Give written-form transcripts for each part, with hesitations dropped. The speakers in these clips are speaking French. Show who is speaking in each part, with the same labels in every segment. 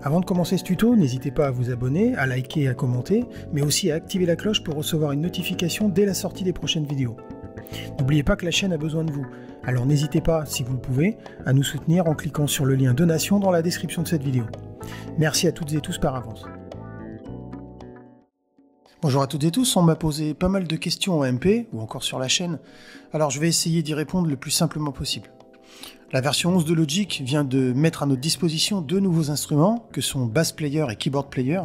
Speaker 1: Avant de commencer ce tuto, n'hésitez pas à vous abonner, à liker et à commenter, mais aussi à activer la cloche pour recevoir une notification dès la sortie des prochaines vidéos. N'oubliez pas que la chaîne a besoin de vous, alors n'hésitez pas, si vous le pouvez, à nous soutenir en cliquant sur le lien donation dans la description de cette vidéo. Merci à toutes et tous par avance. Bonjour à toutes et tous, on m'a posé pas mal de questions en MP, ou encore sur la chaîne, alors je vais essayer d'y répondre le plus simplement possible. La version 11 de Logic vient de mettre à notre disposition deux nouveaux instruments, que sont Bass Player et Keyboard Player,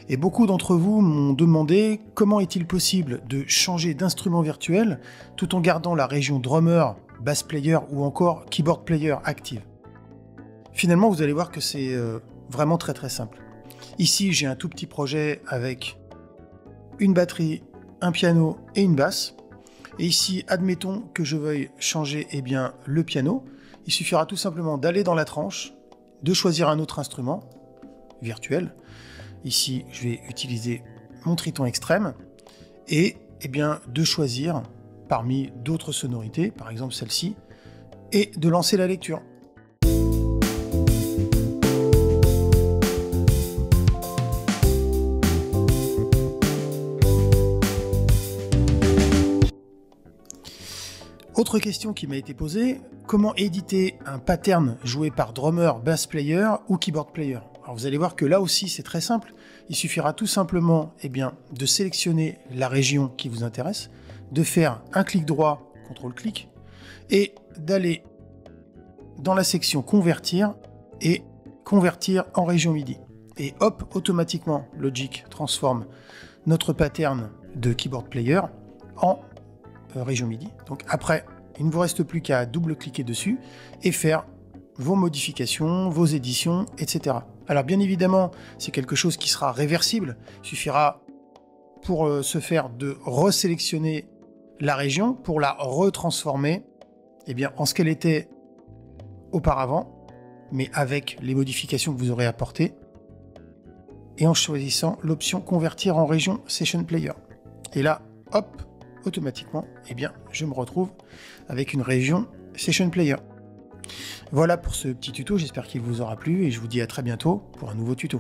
Speaker 1: et beaucoup d'entre vous m'ont demandé comment est-il possible de changer d'instrument virtuel tout en gardant la région Drummer, Bass Player ou encore Keyboard Player active. Finalement, vous allez voir que c'est vraiment très simple. Ici, j'ai un tout petit projet avec une batterie, un piano et une basse. Et ici, admettons que je veuille changer le piano. Il suffira tout simplement d'aller dans la tranche, de choisir un autre instrument virtuel. Ici, je vais utiliser mon Triton Extreme et de choisir parmi d'autres sonorités, par exemple celle-ci, et de lancer la lecture. Autre question qui m'a été posée, comment éditer un pattern joué par drummer, bass player ou keyboard player? Alors vous allez voir que là aussi c'est très simple, il suffira tout simplement de sélectionner la région qui vous intéresse, de faire un clic droit, CTRL-clic, et d'aller dans la section convertir et convertir en région MIDI. Et hop, automatiquement Logic transforme notre pattern de keyboard player en région MIDI. Donc après, il ne vous reste plus qu'à double-cliquer dessus et faire vos modifications, vos éditions, etc. Alors bien évidemment, c'est quelque chose qui sera réversible. Il suffira pour ce faire de resélectionner la région pour la retransformer en ce qu'elle était auparavant, mais avec les modifications que vous aurez apportées et en choisissant l'option convertir en région Session Player. Et là, hop, automatiquement, je me retrouve avec une région Session Player. Voilà pour ce petit tuto, j'espère qu'il vous aura plu et je vous dis à très bientôt pour un nouveau tuto.